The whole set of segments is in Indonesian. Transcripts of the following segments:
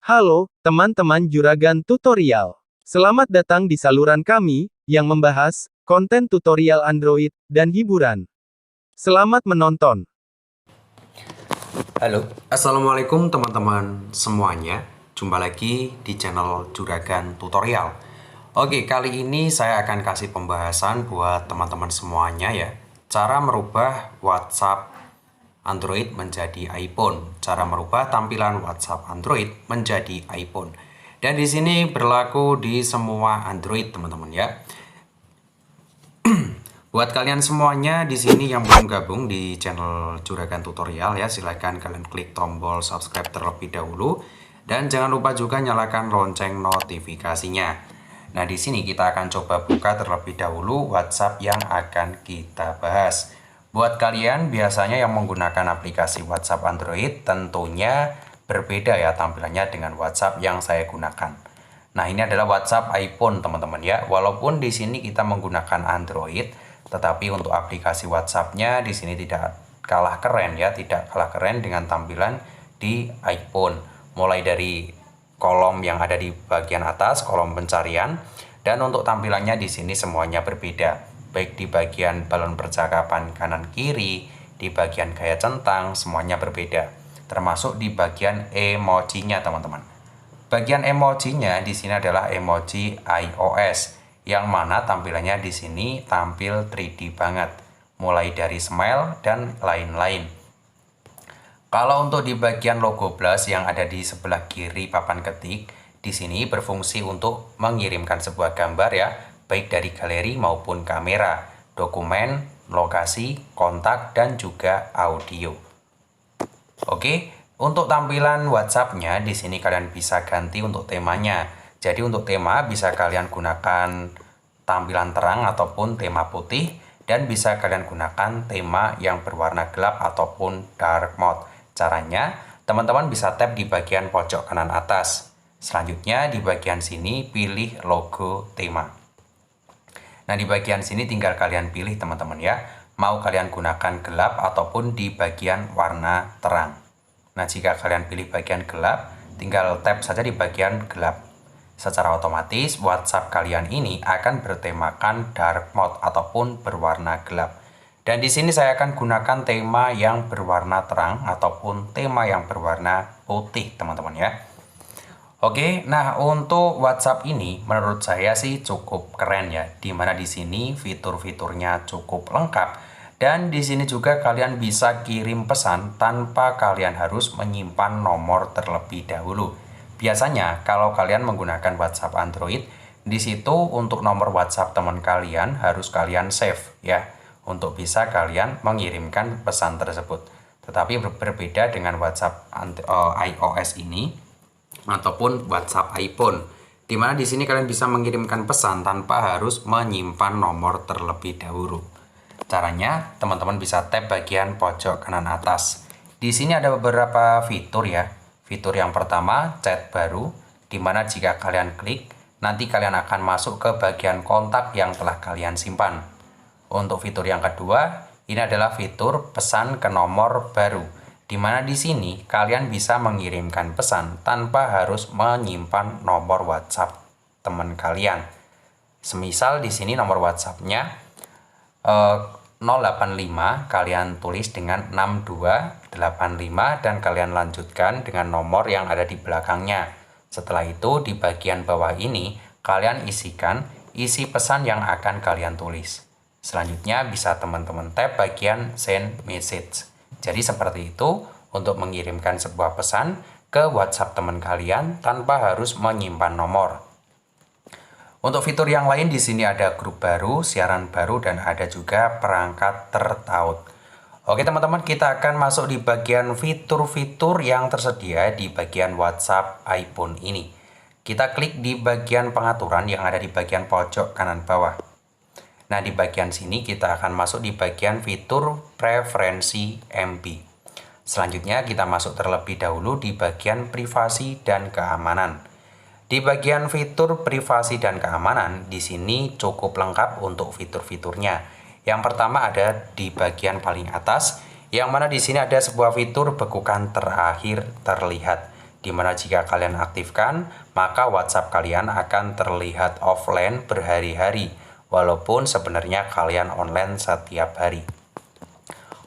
Halo, teman-teman Juragan Tutorial. Selamat datang di saluran kami, yang membahas konten tutorial Android dan hiburan. Selamat menonton. Halo, assalamualaikum teman-teman semuanya. Jumpa lagi di channel Juragan Tutorial. Oke, kali ini saya akan kasih pembahasan buat teman-teman semuanya ya. Cara merubah WhatsApp Android menjadi iPhone, cara merubah tampilan WhatsApp Android menjadi iPhone. Dan di sini berlaku di semua Android, teman-teman ya. Buat kalian semuanya di sini yang belum gabung di channel Juragan Tutorial ya, silahkan kalian klik tombol subscribe terlebih dahulu dan jangan lupa juga nyalakan lonceng notifikasinya. Nah, di sini kita akan coba buka terlebih dahulu WhatsApp yang akan kita bahas. Buat kalian biasanya yang menggunakan aplikasi WhatsApp Android tentunya berbeda ya tampilannya dengan WhatsApp yang saya gunakan. Nah, ini adalah WhatsApp iPhone teman-teman ya. Walaupun di sini kita menggunakan Android, tetapi untuk aplikasi WhatsApp-nya di sini tidak kalah keren ya, tidak kalah keren dengan tampilan di iPhone. Mulai dari kolom yang ada di bagian atas, kolom pencarian, dan untuk tampilannya di sini semuanya berbeda. Baik di bagian balon percakapan kanan kiri, di bagian gaya centang, semuanya berbeda. Termasuk di bagian emoji-nya, teman-teman. Bagian emoji-nya di sini adalah emoji iOS, yang mana tampilannya di sini tampil 3D banget, mulai dari smile dan lain-lain. Kalau untuk di bagian logo plus yang ada di sebelah kiri papan ketik, di sini berfungsi untuk mengirimkan sebuah gambar ya, baik dari galeri maupun kamera, dokumen, lokasi, kontak, dan juga audio. Oke, untuk tampilan WhatsApp-nya di sini kalian bisa ganti untuk temanya. Jadi untuk tema bisa kalian gunakan tampilan terang ataupun tema putih, dan bisa kalian gunakan tema yang berwarna gelap ataupun dark mode. Caranya, teman-teman bisa tap di bagian pojok kanan atas. Selanjutnya di bagian sini pilih logo tema. Nah, di bagian sini tinggal kalian pilih teman-teman ya, mau kalian gunakan gelap ataupun di bagian warna terang. Nah, jika kalian pilih bagian gelap, tinggal tap saja di bagian gelap. Secara otomatis WhatsApp kalian ini akan bertemakan dark mode ataupun berwarna gelap. Dan di sini saya akan gunakan tema yang berwarna terang ataupun tema yang berwarna putih, teman-teman ya. Oke, nah untuk WhatsApp ini menurut saya sih cukup keren ya, dimana di sini fitur-fiturnya cukup lengkap dan di sini juga kalian bisa kirim pesan tanpa kalian harus menyimpan nomor terlebih dahulu. Biasanya kalau kalian menggunakan WhatsApp Android, di situ untuk nomor WhatsApp teman kalian harus kalian save ya, untuk bisa kalian mengirimkan pesan tersebut. Tetapi berbeda dengan WhatsApp iOS ini ataupun WhatsApp iPhone, dimana di sini kalian bisa mengirimkan pesan tanpa harus menyimpan nomor terlebih dahulu. Caranya, teman-teman bisa tap bagian pojok kanan atas. Di sini ada beberapa fitur ya. Fitur yang pertama, chat baru, dimana jika kalian klik, nanti kalian akan masuk ke bagian kontak yang telah kalian simpan. Untuk fitur yang kedua, ini adalah fitur pesan ke nomor baru, di mana di sini kalian bisa mengirimkan pesan tanpa harus menyimpan nomor WhatsApp teman kalian. Semisal di sini nomor WhatsApp-nya 085, kalian tulis dengan 6285 dan kalian lanjutkan dengan nomor yang ada di belakangnya. Setelah itu di bagian bawah ini kalian isikan isi pesan yang akan kalian tulis. Selanjutnya bisa teman-teman tap bagian send message. Jadi seperti itu untuk mengirimkan sebuah pesan ke WhatsApp teman kalian tanpa harus menyimpan nomor. Untuk fitur yang lain di sini ada grup baru, siaran baru, dan ada juga perangkat tertaut. Oke teman-teman, kita akan masuk di bagian fitur-fitur yang tersedia di bagian WhatsApp iPhone ini. Kita klik di bagian pengaturan yang ada di bagian pojok kanan bawah. Nah, di bagian sini kita akan masuk di bagian fitur preferensi MB. Selanjutnya kita masuk terlebih dahulu di bagian privasi dan keamanan. Di bagian fitur privasi dan keamanan, di sini cukup lengkap untuk fitur-fiturnya. Yang pertama ada di bagian paling atas, yang mana di sini ada sebuah fitur bekukan terakhir terlihat. Dimana jika kalian aktifkan, maka WhatsApp kalian akan terlihat offline berhari-hari, walaupun sebenarnya kalian online setiap hari.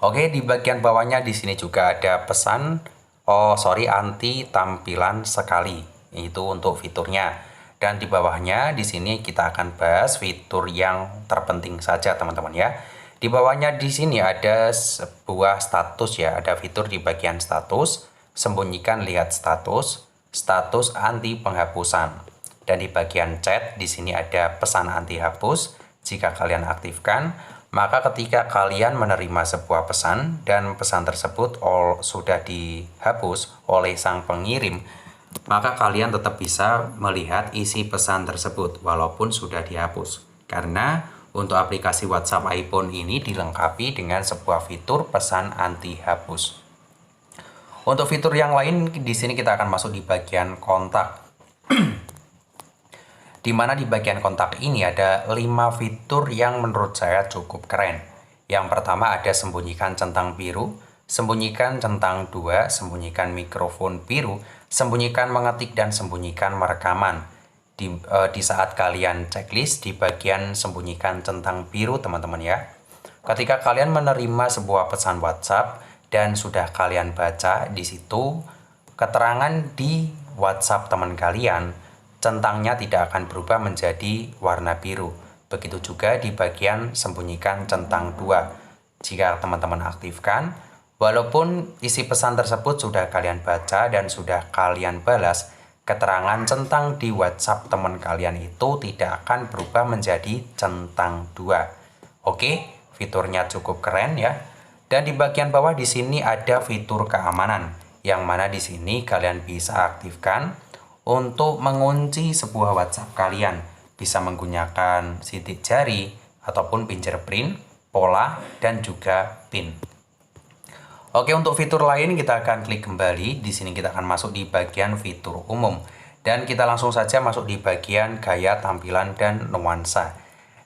Oke, di bagian bawahnya di sini juga ada pesan, anti tampilan sekali. Itu untuk fiturnya. Dan di bawahnya di sini kita akan bahas fitur yang terpenting saja teman-teman ya. Di bawahnya di sini ada sebuah status ya, ada fitur di bagian status, sembunyikan lihat status, status anti penghapusan. Dan di bagian chat di sini ada pesan anti hapus. Jika kalian aktifkan, maka ketika kalian menerima sebuah pesan dan pesan tersebut sudah dihapus oleh sang pengirim, maka kalian tetap bisa melihat isi pesan tersebut walaupun sudah dihapus. Karena untuk aplikasi WhatsApp iPhone ini dilengkapi dengan sebuah fitur pesan anti hapus. Untuk fitur yang lain di sini kita akan masuk di bagian kontak. Di mana di bagian kontak ini ada 5 fitur yang menurut saya cukup keren. Yang pertama ada sembunyikan centang biru, sembunyikan centang 2, sembunyikan mikrofon biru, sembunyikan mengetik, dan sembunyikan merekaman. Di saat kalian checklist di bagian sembunyikan centang biru teman-teman ya. Ketika kalian menerima sebuah pesan WhatsApp dan sudah kalian baca di situ keterangan di WhatsApp teman kalian, centangnya tidak akan berubah menjadi warna biru. Begitu juga di bagian sembunyikan centang 2. Jika teman-teman aktifkan, walaupun isi pesan tersebut sudah kalian baca dan sudah kalian balas, keterangan centang di WhatsApp teman kalian itu tidak akan berubah menjadi centang 2. Oke, fiturnya cukup keren ya. Dan di bagian bawah di sini ada fitur keamanan, yang mana di sini kalian bisa aktifkan untuk mengunci sebuah WhatsApp kalian. Bisa menggunakan sidik jari ataupun fingerprint, pola, dan juga PIN. Oke, untuk fitur lain kita akan klik kembali. Di sini kita akan masuk di bagian fitur umum. Dan kita langsung saja masuk di bagian gaya tampilan dan nuansa.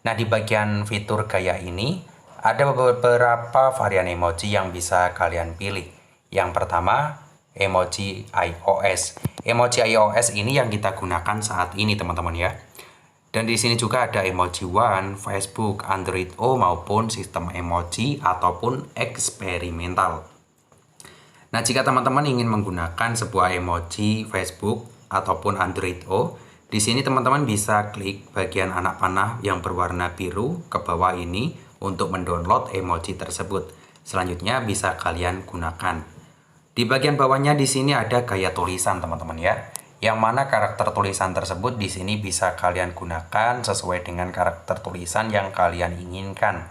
Nah, di bagian fitur gaya ini ada beberapa varian emoji yang bisa kalian pilih. Yang pertama, emoji iOS. Emoji iOS ini yang kita gunakan saat ini teman-teman ya. Dan di sini juga ada emoji One, Facebook, Android O maupun sistem emoji ataupun eksperimental. Nah, jika teman-teman ingin menggunakan sebuah emoji Facebook ataupun Android O, di sini teman-teman bisa klik bagian anak panah yang berwarna biru ke bawah ini untuk mendownload emoji tersebut. Selanjutnya bisa kalian gunakan. Di bagian bawahnya di sini ada gaya tulisan teman-teman ya. Yang mana karakter tulisan tersebut di sini bisa kalian gunakan sesuai dengan karakter tulisan yang kalian inginkan.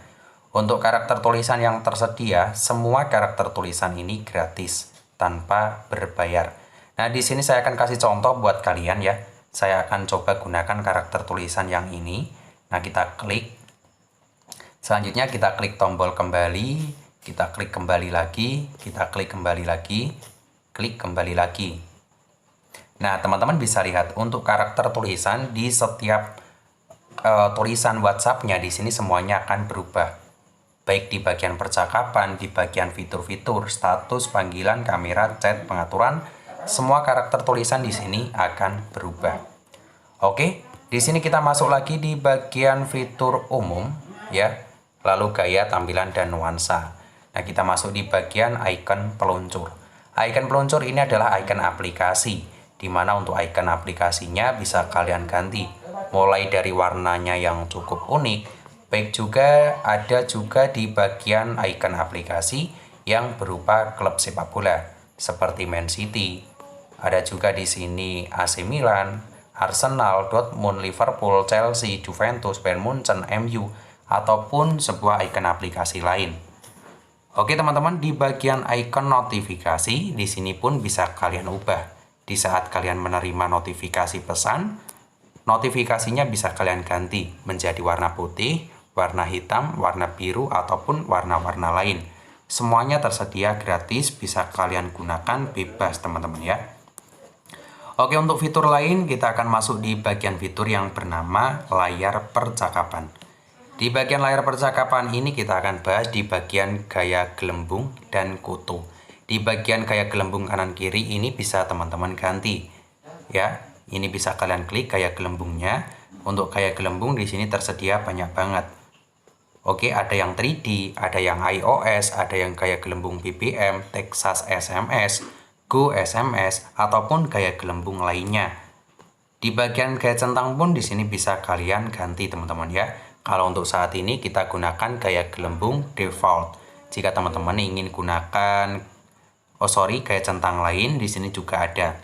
Untuk karakter tulisan yang tersedia, semua karakter tulisan ini gratis tanpa berbayar. Nah, di sini saya akan kasih contoh buat kalian ya. Saya akan coba gunakan karakter tulisan yang ini. Nah, kita klik. Selanjutnya kita klik tombol kembali, kita klik kembali lagi, kita klik kembali lagi, klik kembali lagi. Nah, teman-teman bisa lihat untuk karakter tulisan di setiap tulisan WhatsApp-nya di sini semuanya akan berubah. Baik di bagian percakapan, di bagian fitur-fitur, status, panggilan, kamera, chat, pengaturan, semua karakter tulisan di sini akan berubah. Oke, di sini kita masuk lagi di bagian fitur umum ya, lalu gaya tampilan dan nuansa. Nah, kita masuk di bagian icon peluncur. Icon peluncur ini adalah icon aplikasi, di mana untuk icon aplikasinya bisa kalian ganti, mulai dari warnanya yang cukup unik. Baik juga ada juga di bagian icon aplikasi yang berupa klub sepak bola seperti Man City. Ada juga di sini AC Milan, Arsenal, Dortmund, Liverpool, Chelsea, Juventus, Bayern Munchen, MU ataupun sebuah icon aplikasi lain. Oke teman-teman, di bagian icon notifikasi di sini pun bisa kalian ubah. Di saat kalian menerima notifikasi pesan, notifikasinya bisa kalian ganti menjadi warna putih, warna hitam, warna biru, ataupun warna-warna lain. Semuanya tersedia gratis, bisa kalian gunakan bebas teman-teman ya. Oke, untuk fitur lain kita akan masuk di bagian fitur yang bernama layar percakapan. Di bagian layar percakapan ini kita akan bahas di bagian gaya gelembung dan kutu. Di bagian gaya gelembung kanan kiri ini bisa teman-teman ganti. Ya, ini bisa kalian klik gaya gelembungnya. Untuk gaya gelembung di sini tersedia banyak banget. Oke, ada yang 3D, ada yang iOS, ada yang gaya gelembung BBM, Texas SMS, Go SMS, ataupun gaya gelembung lainnya. Di bagian gaya centang pun di sini bisa kalian ganti teman-teman ya. Kalau untuk saat ini kita gunakan gaya gelembung default. Jika teman-teman ingin gunakan gaya centang lain di sini juga ada.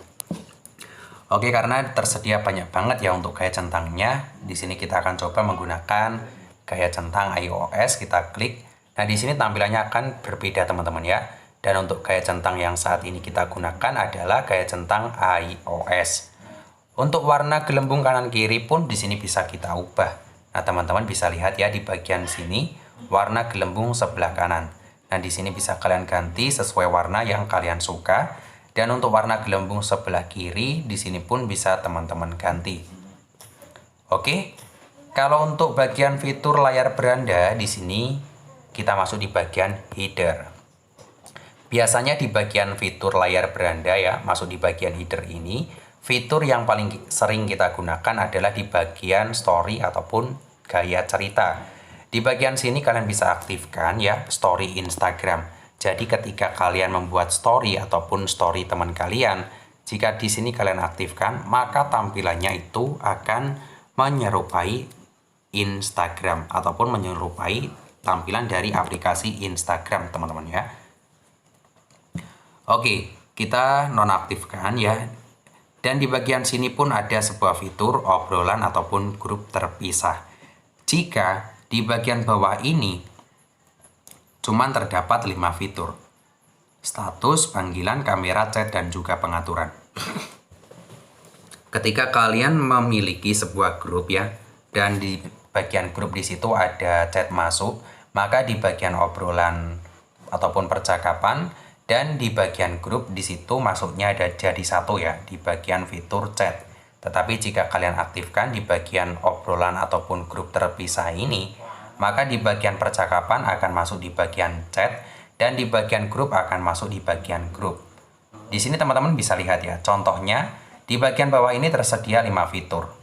Oke, karena tersedia banyak banget ya untuk gaya centangnya. Di sini kita akan coba menggunakan gaya centang iOS, kita klik. Nah, di sini tampilannya akan berbeda teman-teman ya. Dan untuk gaya centang yang saat ini kita gunakan adalah gaya centang iOS. Untuk warna gelembung kanan kiri pun di sini bisa kita ubah. Nah, teman-teman bisa lihat ya di bagian sini warna gelembung sebelah kanan. Nah, di sini bisa kalian ganti sesuai warna yang kalian suka. Dan untuk warna gelembung sebelah kiri di sini pun bisa teman-teman ganti. Oke. Kalau untuk bagian fitur layar beranda di sini kita masuk di bagian header. Biasanya di bagian fitur layar beranda ya, masuk di bagian header ini. Fitur yang paling sering kita gunakan adalah di bagian story ataupun gaya cerita. Di bagian sini kalian bisa aktifkan ya story Instagram. Jadi ketika kalian membuat story ataupun story teman kalian, jika di sini kalian aktifkan, maka tampilannya itu akan menyerupai Instagram ataupun menyerupai tampilan dari aplikasi Instagram teman-teman ya. Oke, kita nonaktifkan ya. Dan di bagian sini pun ada sebuah fitur obrolan ataupun grup terpisah. Jika di bagian bawah ini cuman terdapat 5 fitur. Status, panggilan, kamera, chat, dan juga pengaturan. Ketika kalian memiliki sebuah grup ya, dan di bagian grup di situ ada chat masuk, maka di bagian obrolan ataupun percakapan dan di bagian grup di situ masuknya ada jadi satu ya di bagian fitur chat. Tetapi jika kalian aktifkan di bagian obrolan ataupun grup terpisah ini, maka di bagian percakapan akan masuk di bagian chat dan di bagian grup akan masuk di bagian grup. Di sini teman-teman bisa lihat ya, contohnya di bagian bawah ini tersedia 5 fitur.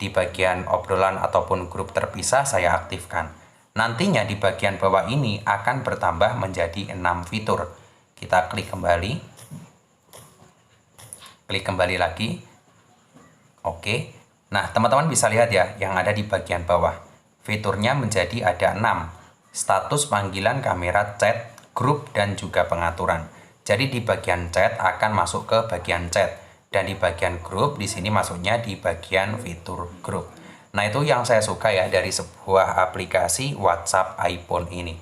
Di bagian obrolan ataupun grup terpisah saya aktifkan. Nantinya di bagian bawah ini akan bertambah menjadi 6 fitur. Kita klik kembali. Klik kembali lagi. Oke. Nah, teman-teman bisa lihat ya, yang ada di bagian bawah. Fiturnya menjadi ada 6. Status, panggilan, kamera, chat, grup, dan juga pengaturan. Jadi di bagian chat akan masuk ke bagian chat. Dan di bagian grup, di sini masuknya di bagian fitur grup. Nah, itu yang saya suka ya dari sebuah aplikasi WhatsApp iPhone ini.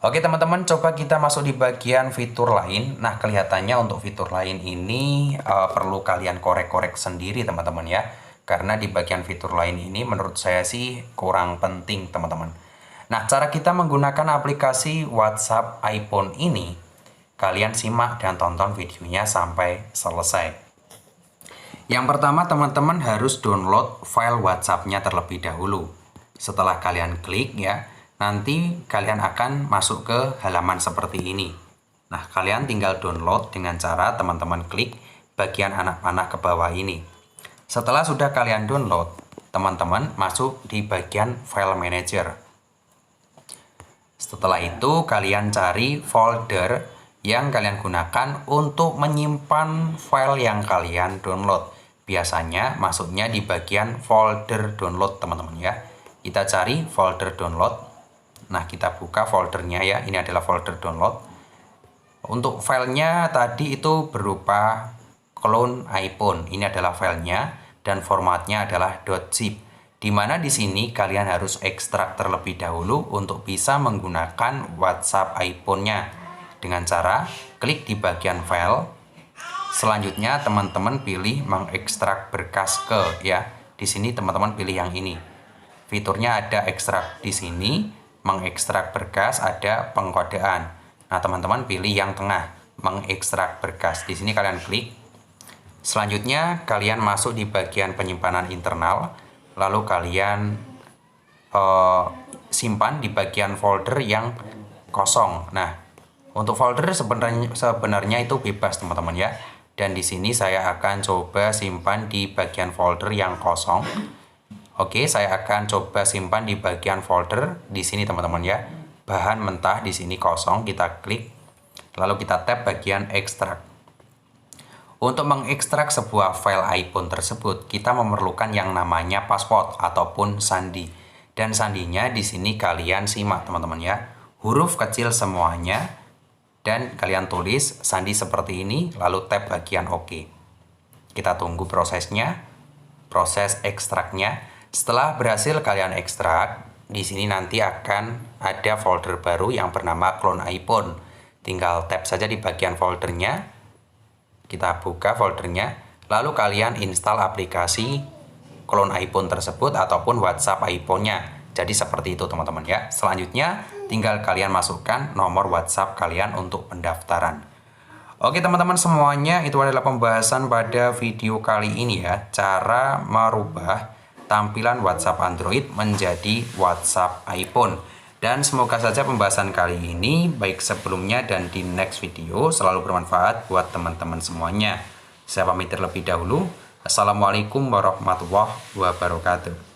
Oke teman-teman, coba kita masuk di bagian fitur lain. Nah, kelihatannya untuk fitur lain ini perlu kalian korek-korek sendiri teman-teman ya. Karena di bagian fitur lain ini menurut saya sih kurang penting teman-teman. Nah, cara kita menggunakan aplikasi WhatsApp iPhone ini, kalian simak dan tonton videonya sampai selesai. Yang pertama teman-teman harus download file WhatsApp-nya terlebih dahulu. Setelah kalian klik ya, nanti kalian akan masuk ke halaman seperti ini. Nah, kalian tinggal download dengan cara teman-teman klik bagian anak panah ke bawah ini. Setelah sudah kalian download, teman-teman masuk di bagian file manager. Setelah itu kalian cari folder yang kalian gunakan untuk menyimpan file yang kalian download. Biasanya masuknya di bagian folder download teman-teman ya. Kita cari folder download. Nah, kita buka foldernya ya. Ini adalah folder download. Untuk filenya tadi itu berupa clone iPhone. Ini adalah filenya dan formatnya adalah .zip. Dimana di sini kalian harus ekstrak terlebih dahulu untuk bisa menggunakan WhatsApp iPhone-nya dengan cara klik di bagian file. Selanjutnya teman-teman pilih mengekstrak berkas ke ya. Di sini teman-teman pilih yang ini. Fiturnya ada ekstrak di sini. Mengekstrak berkas ada pengkodean. Nah, teman-teman pilih yang tengah, mengekstrak berkas. Di sini kalian klik. Selanjutnya kalian masuk di bagian penyimpanan internal, lalu kalian simpan di bagian folder yang kosong. Nah, Untuk folder sebenarnya itu bebas teman-teman ya. Dan di sini saya akan coba simpan di bagian folder yang kosong. Oke, saya akan coba simpan di bagian folder di sini teman-teman ya. Bahan mentah di sini kosong, kita klik. Lalu kita tab bagian ekstrak. Untuk mengekstrak sebuah file iPhone tersebut, kita memerlukan yang namanya password ataupun sandi. Dan sandinya di sini kalian simak teman-teman ya. Huruf kecil semuanya. Dan kalian tulis sandi seperti ini, lalu tab bagian OK. Kita tunggu prosesnya, proses ekstraknya. Setelah berhasil kalian ekstrak, di sini nanti akan ada folder baru yang bernama clone iPhone. Tinggal tab saja di bagian foldernya. Kita buka foldernya, lalu kalian install aplikasi clone iPhone tersebut ataupun WhatsApp iPhone-nya. Jadi seperti itu teman-teman ya. Selanjutnya tinggal kalian masukkan nomor WhatsApp kalian untuk pendaftaran. Oke teman-teman semuanya, itu adalah pembahasan pada video kali ini ya. Cara merubah tampilan WhatsApp Android menjadi WhatsApp iPhone. Dan semoga saja pembahasan kali ini baik sebelumnya dan di next video selalu bermanfaat buat teman-teman semuanya. Saya pamit terlebih dahulu. Assalamualaikum warahmatullahi wabarakatuh.